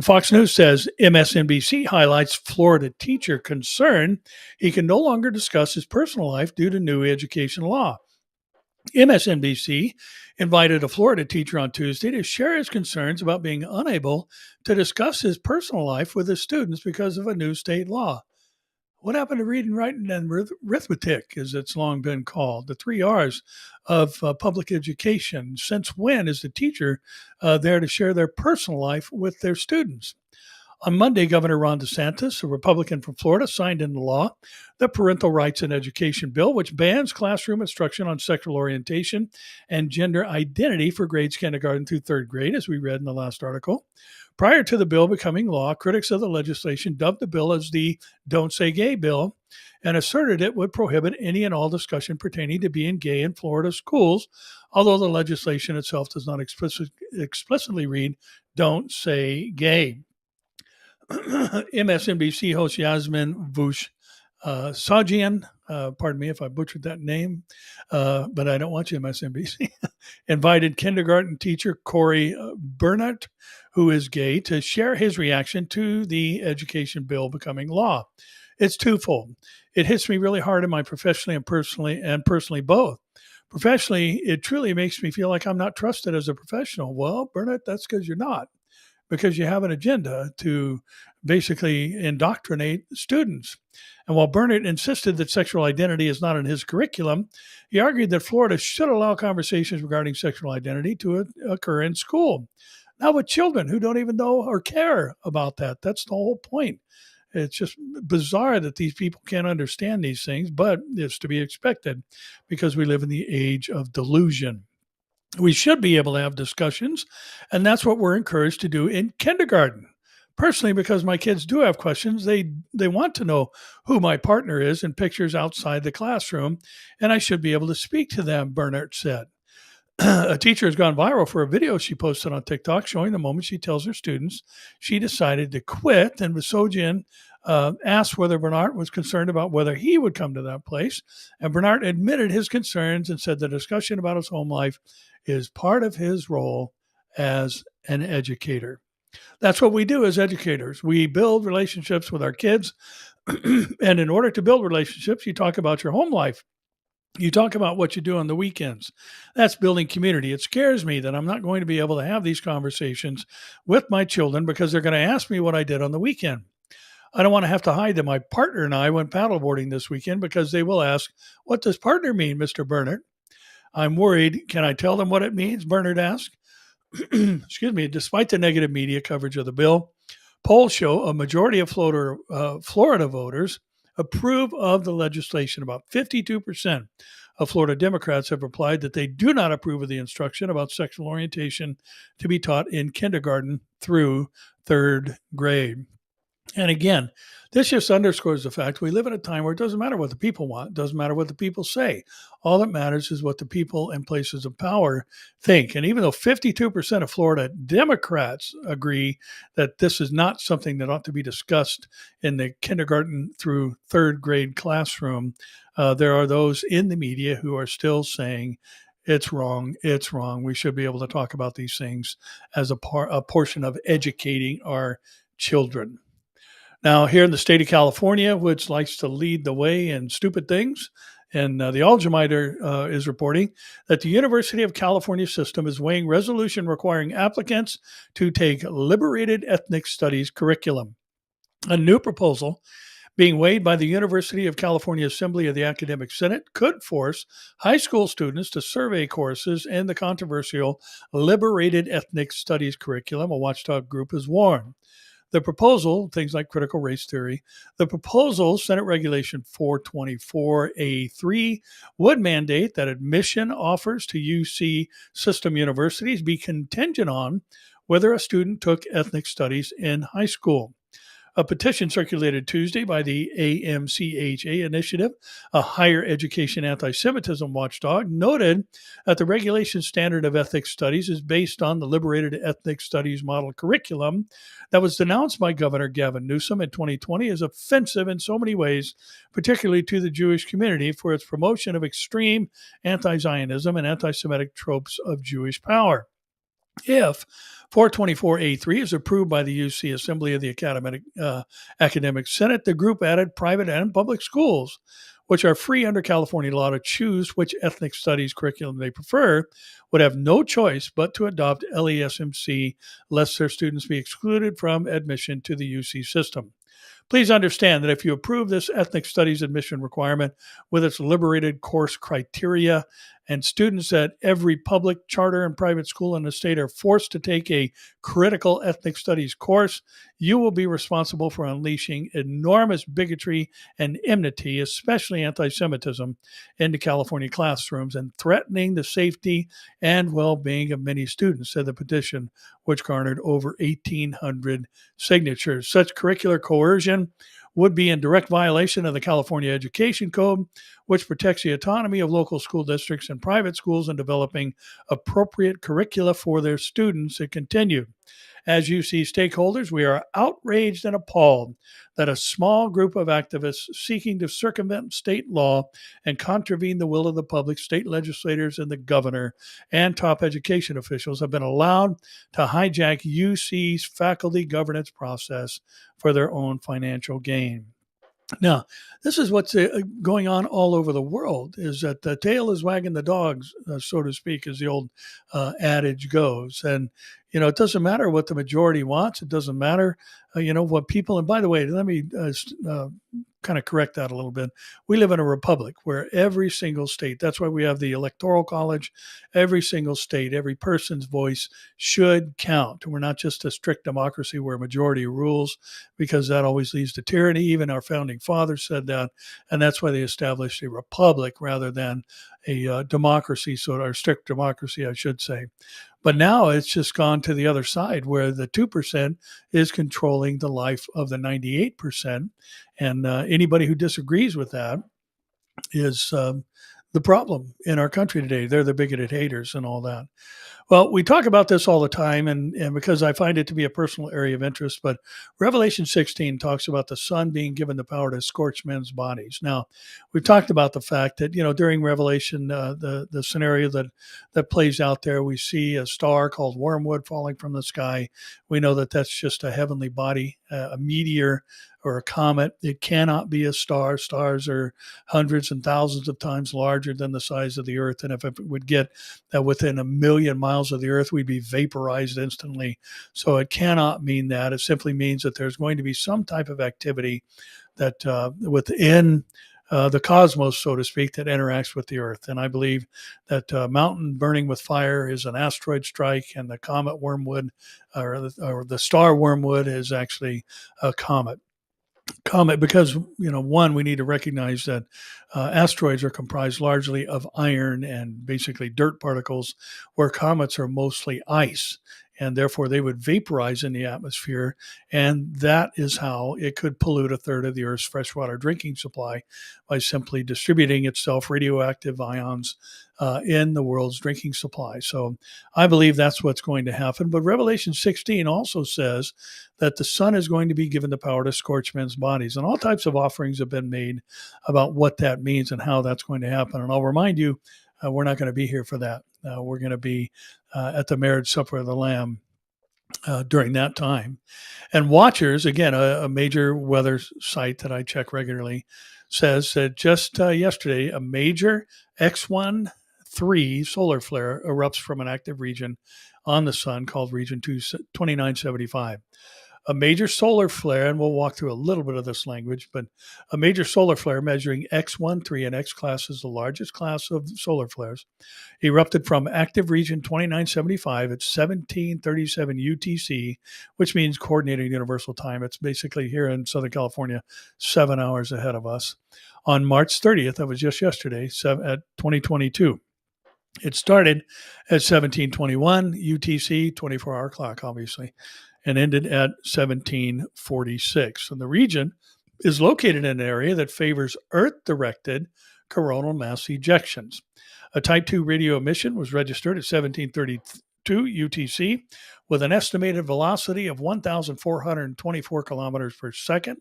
Fox News says MSNBC highlights Florida teacher concern he can no longer discuss his personal life due to new education law. MSNBC invited a Florida teacher on Tuesday to share his concerns about being unable to discuss his personal life with his students because of a new state law. What happened to reading, writing, and arithmetic, as it's long been called, the 3 R's of public education? Since when is the teacher there to share their personal life with their students? On Monday, Governor Ron DeSantis, a Republican from Florida, signed into law the Parental Rights in Education bill, which bans classroom instruction on sexual orientation and gender identity for grades kindergarten through third grade, as we read in the last article. Prior to the bill becoming law, critics of the legislation dubbed the bill as the Don't Say Gay bill and asserted it would prohibit any and all discussion pertaining to being gay in Florida schools, although the legislation itself does not explicitly read Don't Say Gay. MSNBC host Yasmin Sajian, pardon me if I butchered that name, but I don't want you, MSNBC, invited kindergarten teacher Corey Burnett, who is gay, to share his reaction to the education bill becoming law. It's twofold. It hits me really hard in my professionally and personally both. Professionally, it truly makes me feel like I'm not trusted as a professional. Well, Burnett, that's because you're not. Because you have an agenda to basically indoctrinate students. And while Burnett insisted that sexual identity is not in his curriculum, he argued that Florida should allow conversations regarding sexual identity to occur in school. Not with children who don't even know or care about that. That's the whole point. It's just bizarre that these people can't understand these things, but it's to be expected because we live in the age of delusion. We should be able to have discussions, and that's what we're encouraged to do in kindergarten. Personally, because my kids do have questions, they want to know who my partner is in pictures outside the classroom, and I should be able to speak to them, Bernard said. A teacher has gone viral for a video she posted on TikTok showing the moment she tells her students she decided to quit, and Vasojian asked whether Bernard was concerned about whether he would come to that place. And Bernard admitted his concerns and said the discussion about his home life is part of his role as an educator. That's what we do as educators. We build relationships with our kids. And in order to build relationships, you talk about your home life. You talk about what you do on the weekends. That's building community. It scares me that I'm not going to be able to have these conversations with my children because they're going to ask me what I did on the weekend. I don't want to have to hide that my partner and I went paddleboarding this weekend because they will ask, what does partner mean, Mr. Bernard? I'm worried. Can I tell them what it means? Bernard asked. Excuse me. Despite the negative media coverage of the bill, polls show a majority of Florida voters approve of the legislation. About 52% of Florida Democrats have replied that they do not approve of the instruction about sexual orientation to be taught in kindergarten through third grade. And again, this just underscores the fact we live in a time where it doesn't matter what the people want, it doesn't matter what the people say. All that matters is what the people in places of power think. And even though 52% of Florida Democrats agree that this is not something that ought to be discussed in the kindergarten through third grade classroom, there are those in the media who are still saying, it's wrong. It's wrong. We should be able to talk about these things as a portion of educating our children. Now, here in the state of California, which likes to lead the way in stupid things, and the Algemeter is reporting that the University of California system is weighing resolution requiring applicants to take liberated ethnic studies curriculum. A new proposal being weighed by the University of California Assembly of the Academic Senate could force high school students to survey courses in the controversial liberated ethnic studies curriculum, a watchdog group has warned. The proposal, things like critical race theory, the proposal, Senate Regulation 424A3, would mandate that admission offers to UC system universities be contingent on whether a student took ethnic studies in high school. A petition circulated Tuesday by the AMCHA Initiative, a higher education anti-Semitism watchdog, noted that the regulation standard of ethics studies is based on the liberated ethnic studies model curriculum that was denounced by Governor Gavin Newsom in 2020 as offensive in so many ways, particularly to the Jewish community for its promotion of extreme anti-Zionism and anti-Semitic tropes of Jewish power. If 424A3 is approved by the UC Assembly of the Academic Senate, the group added private and public schools, which are free under California law to choose which ethnic studies curriculum they prefer, would have no choice but to adopt LESMC, lest their students be excluded from admission to the UC system. Please understand that if you approve this ethnic studies admission requirement with its liberated course criteria, and students at every public, charter, and private school in the state are forced to take a critical ethnic studies course, you will be responsible for unleashing enormous bigotry and enmity, especially anti-Semitism, into California classrooms and threatening the safety and well-being of many students, said the petition, which garnered over 1,800 signatures. Such curricular coercion would be in direct violation of the California Education Code, which protects the autonomy of local school districts and private schools in developing appropriate curricula for their students. It continued. As UC stakeholders, we are outraged and appalled that a small group of activists seeking to circumvent state law and contravene the will of the public, state legislators and the governor and top education officials have been allowed to hijack UC's faculty governance process for their own financial gain. Now, this is what's going on all over the world, is that the tail is wagging the dogs, so to speak, as the old adage goes. And, it doesn't matter what the majority wants. It doesn't matter, what people, and by the way, let me kind of correct that a little bit. We live in a republic where every single state, that's why we have the Electoral College, every single state, every person's voice should count. We're not just a strict democracy where majority rules, because that always leads to tyranny. Even our founding fathers said that, and that's why they established a republic rather than a democracy, or strict democracy, I should say. But now it's just gone to the other side where the 2% is controlling the life of the 98%. And anybody who disagrees with that is the problem in our country today. They're the bigoted haters and all that. Well, we talk about this all the time, and because I find it to be a personal area of interest, but Revelation 16 talks about the Son being given the power to scorch men's bodies. Now, we've talked about the fact that, during Revelation, the scenario that plays out there, we see a star called wormwood falling from the sky. We know that that's just a heavenly body, a meteor or a comet. It cannot be a star. Stars are hundreds and thousands of times larger than the size of the earth. And if it would get within a million miles of the earth, we'd be vaporized instantly. So it cannot mean that. It simply means that there's going to be some type of activity that within the cosmos, so to speak, that interacts with the earth. And I believe that mountain burning with fire is an asteroid strike, and the comet wormwood or the star wormwood is actually a comet. comet, because one, we need to recognize that asteroids are comprised largely of iron and basically dirt particles, where comets are mostly ice, and therefore they would vaporize in the atmosphere, and that is how it could pollute a third of the Earth's freshwater drinking supply by simply distributing itself radioactive ions in the world's drinking supply. So I believe that's what's going to happen. But Revelation 16 also says that the sun is going to be given the power to scorch men's bodies. And all types of offerings have been made about what that means and how that's going to happen. And I'll remind you, we're not going to be here for that. We're going to be at the marriage supper of the Lamb during that time. And Watchers, again, a major weather site that I check regularly, says that just yesterday, a major X13 solar flare erupts from an active region on the sun called Region 2975. A major solar flare, and we'll walk through a little bit of this language, but a major solar flare measuring X13, and X class is the largest class of solar flares, erupted from active region 2975 at 1737 UTC, which means Coordinated Universal Time. It's basically here in Southern California, 7 hours ahead of us. On March 30th, that was just yesterday, at 2022. It started at 1721 UTC, 24-hour clock, obviously, and ended at 1746. And the region is located in an area that favors Earth-directed coronal mass ejections. A Type 2 radio emission was registered at 1732 UTC with an estimated velocity of 1,424 kilometers per second.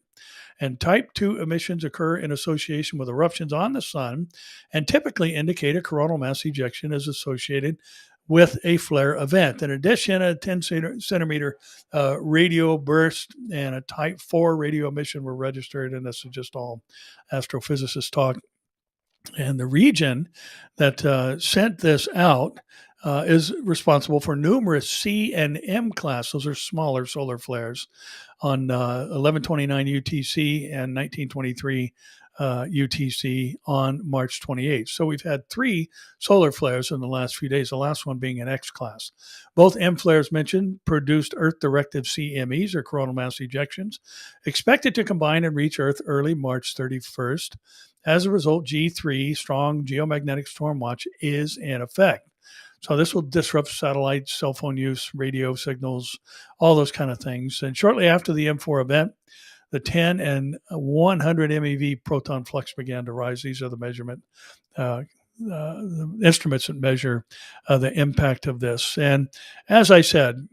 And Type 2 emissions occur in association with eruptions on the sun and typically indicate a coronal mass ejection is associated with a flare event. In addition, a 10 centimeter radio burst and a Type 4 radio emission were registered, and this is just all astrophysicists talk. And the region that sent this out is responsible for numerous C and M class. Those are smaller solar flares on 1129 UTC and 1923 UTC on March 28th. So we've had 3 solar flares in the last few days, the last one being an X class. Both M flares mentioned produced Earth-directed CMEs, or coronal mass ejections, expected to combine and reach Earth early March 31st. As a result, G3, strong geomagnetic storm watch, is in effect. So this will disrupt satellite, cell phone use, radio signals, all those kind of things. And shortly after the M4 event, the 10 and 100 MeV proton flux began to rise. These are the measurement the instruments that measure the impact of this. And as I said,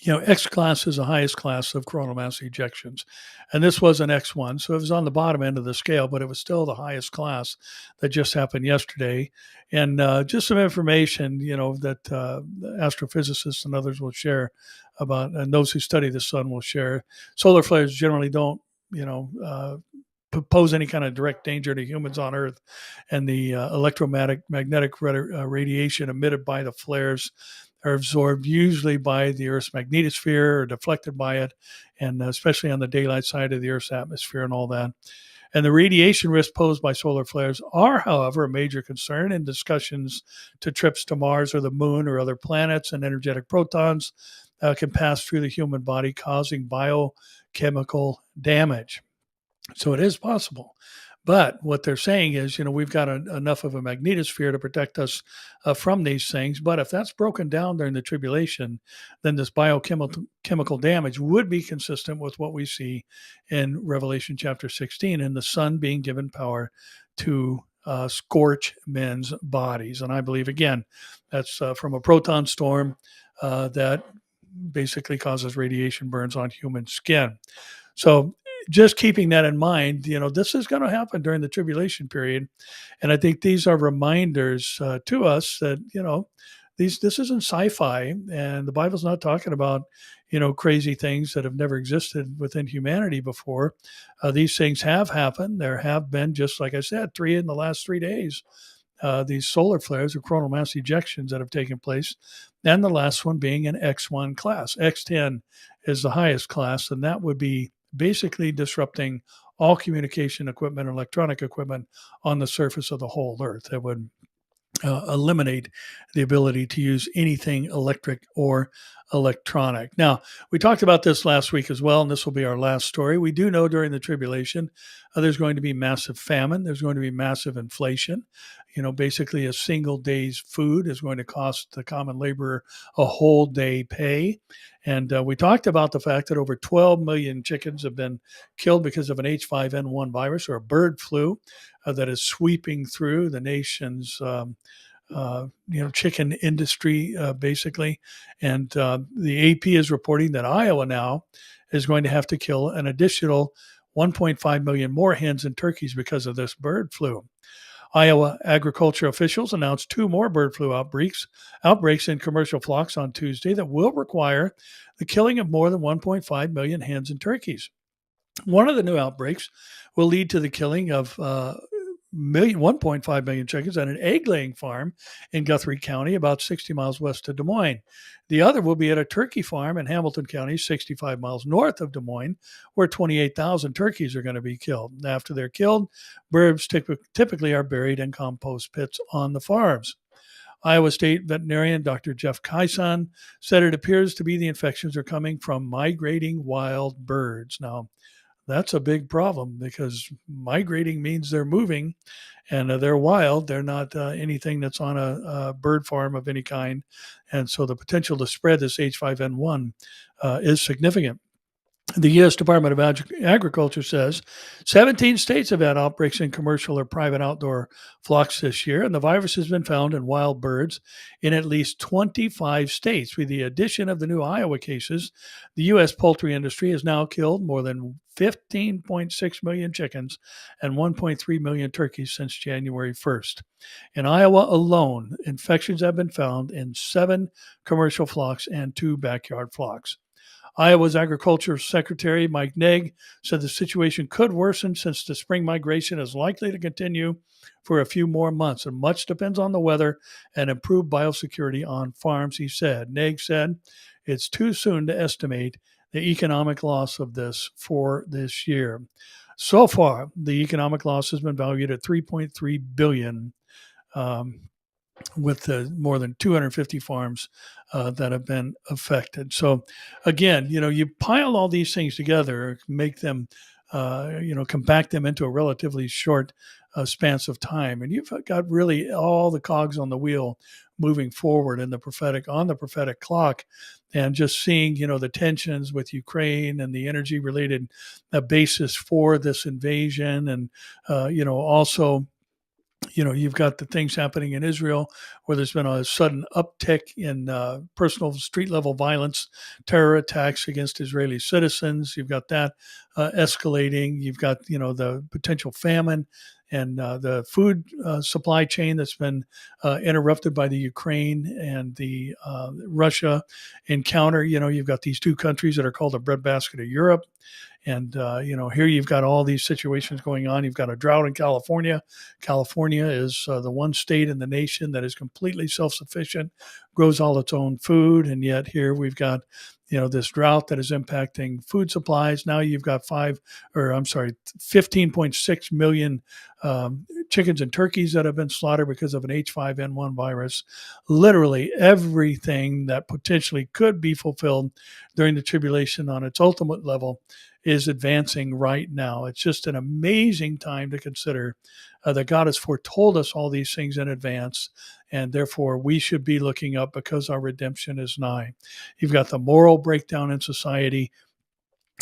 X class is the highest class of coronal mass ejections. And this was an X1, so it was on the bottom end of the scale, but it was still the highest class that just happened yesterday. And just some information, that astrophysicists and others will share about, and those who study the sun will share. Solar flares generally don't, pose any kind of direct danger to humans on Earth, and the electromagnetic radiation emitted by the flares are absorbed usually by the Earth's magnetosphere or deflected by it, and especially on the daylight side of the Earth's atmosphere and all that. And the radiation risk posed by solar flares are, however, a major concern in discussions to trips to Mars or the moon or other planets, and energetic protons can pass through the human body, causing biochemical damage. So it is possible. But what they're saying is, we've got enough of a magnetosphere to protect us from these things. But if that's broken down during the tribulation, then this biochemical damage would be consistent with what we see in Revelation chapter 16, and the sun being given power to scorch men's bodies. And I believe, again, that's from a proton storm that basically causes radiation burns on human skin. So just keeping that in mind, this is going to happen during the tribulation period. And I think these are reminders to us that, this isn't sci-fi, and the Bible's not talking about, crazy things that have never existed within humanity before. These things have happened. There have been, just like I said, 3 in the last 3 days, these solar flares or coronal mass ejections that have taken place, and the last one being an X1 class. X10 is the highest class, and that would be basically disrupting all communication equipment and electronic equipment on the surface of the whole Earth. It would eliminate the ability to use anything electric or electronic. Now, we talked about this last week as well, and this will be our last story. We do know during the tribulation, there's going to be massive famine. There's going to be massive inflation. Basically, a single day's food is going to cost the common laborer a whole day pay. And we talked about the fact that over 12 million chickens have been killed because of an H5N1 virus or a bird flu that is sweeping through the nation's chicken industry, basically. And the AP is reporting that Iowa now is going to have to kill an additional 1.5 million more hens and turkeys because of this bird flu. Iowa agriculture officials announced 2 more bird flu outbreaks in commercial flocks on Tuesday that will require the killing of more than 1.5 million hens and turkeys. One of the new outbreaks will lead to the killing of 1.5 million chickens at an egg-laying farm in Guthrie County, about 60 miles west of Des Moines. The other will be at a turkey farm in Hamilton County, 65 miles north of Des Moines, where 28,000 turkeys are going to be killed. After they're killed, birds typically are buried in compost pits on the farms. Iowa State veterinarian Dr. Jeff Kyson said it appears to be the infections are coming from migrating wild birds. Now, that's a big problem because migrating means they're moving and they're wild. They're not anything that's on a bird farm of any kind. And so the potential to spread this H5N1 is significant. The U.S. Department of Agriculture says 17 states have had outbreaks in commercial or private outdoor flocks this year, and the virus has been found in wild birds in at least 25 states. With the addition of the new Iowa cases, the U.S. poultry industry has now killed more than 15.6 million chickens and 1.3 million turkeys since January 1st. In Iowa alone, infections have been found in 7 commercial flocks and 2 backyard flocks. Iowa's Agriculture Secretary Mike Naig said the situation could worsen since the spring migration is likely to continue for a few more months, and much depends on the weather and improved biosecurity on farms, he said. Naig said it's too soon to estimate the economic loss of this for this year. So far, the economic loss has been valued at $3.3 billion. With more than 250 farms that have been affected. So again, you pile all these things together, make them, compact them into a relatively short span of time, and you've got really all the cogs on the wheel moving forward on the prophetic clock, and just seeing, the tensions with Ukraine and the energy related basis for this invasion, and, also you've got the things happening in Israel where there's been a sudden uptick in personal street level violence, terror attacks against Israeli citizens. You've got that escalating. You've got, the potential famine and the food supply chain that's been interrupted by the Ukraine and the Russia encounter. You've got these 2 countries that are called the breadbasket of Europe. And, here you've got all these situations going on. You've got a drought in California. California is the one state in the nation that is completely self-sufficient, grows all its own food. And yet here we've got, this drought that is impacting food supplies. Now you've got 15.6 million chickens and turkeys that have been slaughtered because of an H5N1 virus. Literally everything that potentially could be fulfilled during the tribulation on its ultimate level is advancing right now. It's just an amazing time to consider that God has foretold us all these things in advance, and therefore we should be looking up because our redemption is nigh. You've got the moral breakdown in society.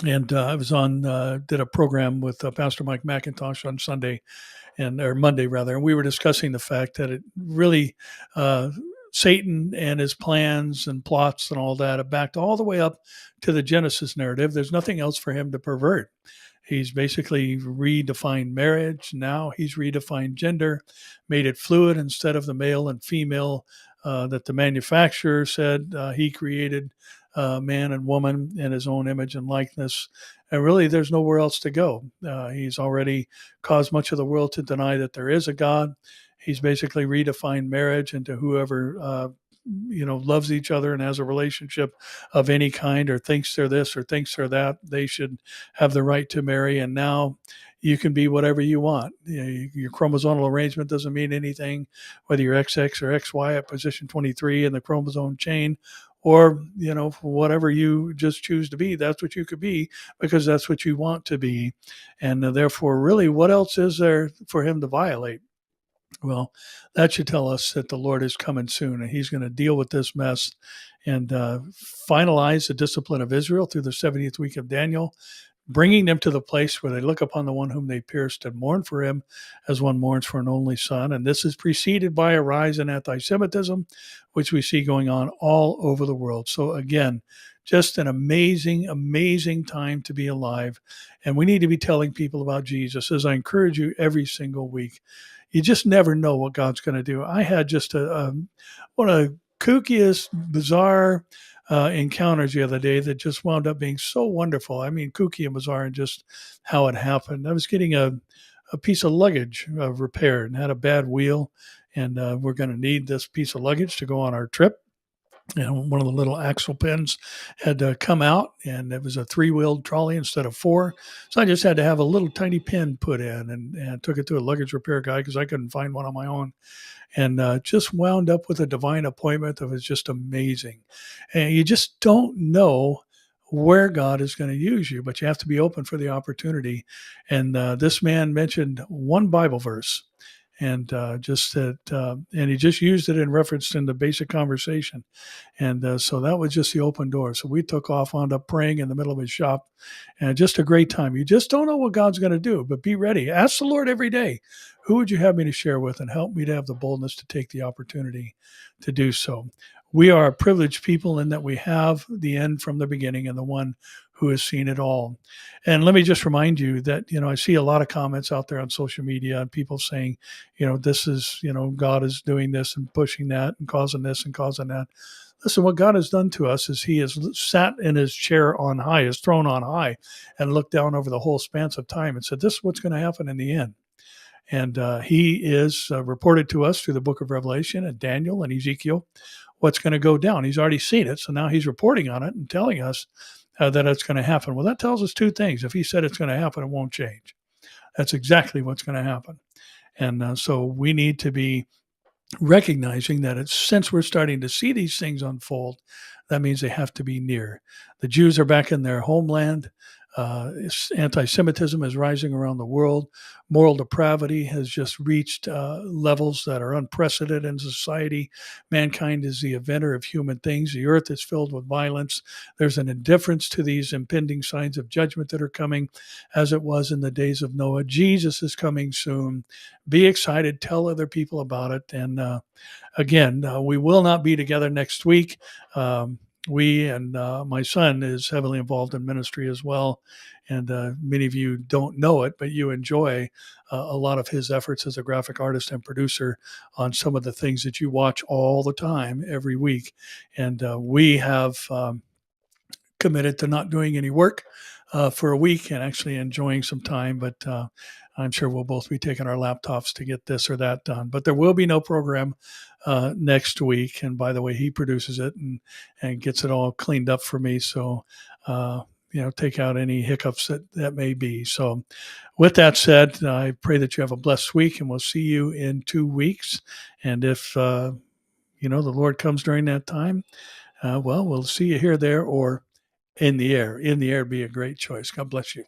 And I was did a program with Pastor Mike McIntosh on Monday rather, and we were discussing the fact that it really, Satan and his plans and plots and all that have backed all the way up to the Genesis narrative. There's nothing else for him to pervert. He's basically redefined marriage. Now he's redefined gender, made it fluid instead of the male and female that the manufacturer said he created man and woman in his own image and likeness. And really, there's nowhere else to go. He's already caused much of the world to deny that there is a God. He's basically redefined marriage into whoever loves each other and has a relationship of any kind, or thinks they're this or thinks they're that, they should have the right to marry. And now, you can be whatever you want. Your chromosomal arrangement doesn't mean anything, whether you're XX or XY at position 23 in the chromosome chain, or whatever you just choose to be. That's what you could be, because that's what you want to be. And therefore, really, what else is there for him to violate? Well, that should tell us that the Lord is coming soon, and he's going to deal with this mess and finalize the discipline of Israel through the 70th week of Daniel, bringing them to the place where they look upon the one whom they pierced and mourn for him as one mourns for an only son. And this is preceded by a rise in anti-Semitism, which we see going on all over the world. So again, just an amazing, amazing time to be alive. And we need to be telling people about Jesus, as I encourage you every single week. You just never know what God's going to do. I had just one of the kookiest, bizarre encounters the other day that just wound up being so wonderful. I mean, kooky and bizarre and just how it happened. I was getting a piece of luggage repaired and had a bad wheel, and we're going to need this piece of luggage to go on our trip. And one of the little axle pins had come out, and it was a 3-wheeled trolley instead of 4. So I just had to have a little tiny pin put in, and took it to a luggage repair guy because I couldn't find one on my own. And just wound up with a divine appointment that was just amazing. And you just don't know where God is going to use you, but you have to be open for the opportunity. And this man mentioned one Bible verse, and just that, and he just used it in reference in the basic conversation. And so that was just the open door. So we took off, wound up praying in the middle of his shop, and just a great time. You just don't know what God's going to do, but be ready. Ask the Lord every day, who would you have me to share with, and help me to have the boldness to take the opportunity to do so. We are a privileged people in that we have the end from the beginning and the one who has seen it all. And let me just remind you that, I see a lot of comments out there on social media and people saying, this is, God is doing this and pushing that and causing this and causing that. Listen, what God has done to us is he has sat in his chair on high, his throne on high, and looked down over the whole span of time and said, this is what's going to happen in the end. And he is reported to us through the book of Revelation and Daniel and Ezekiel what's going to go down. He's already seen it. So now he's reporting on it and telling us that it's going to happen. Well, that tells us two things. If he said it's going to happen, it won't change. That's exactly what's going to happen. And so we need to be recognizing that since we're starting to see these things unfold, that means they have to be near. The Jews are back in their homeland. Anti-Semitism is rising around the world. Moral depravity has just reached levels that are unprecedented in society. Mankind is the inventor of human things. The earth is filled with violence. There's an indifference to these impending signs of judgment that are coming, as it was in the days of Noah. Jesus is coming soon. Be excited. Tell other people about it. And again, we will not be together next week. We and my son is heavily involved in ministry as well. And many of you don't know it, but you enjoy a lot of his efforts as a graphic artist and producer on some of the things that you watch all the time, every week. And we have committed to not doing any work for a week and actually enjoying some time. But I'm sure we'll both be taking our laptops to get this or that done. But there will be no program next week. And by the way, he produces it and gets it all cleaned up for me. So, take out any hiccups that may be. So with that said, I pray that you have a blessed week, and we'll see you in 2 weeks. And if, the Lord comes during that time, we'll see you here, there, or in the air. In the air would be a great choice. God bless you.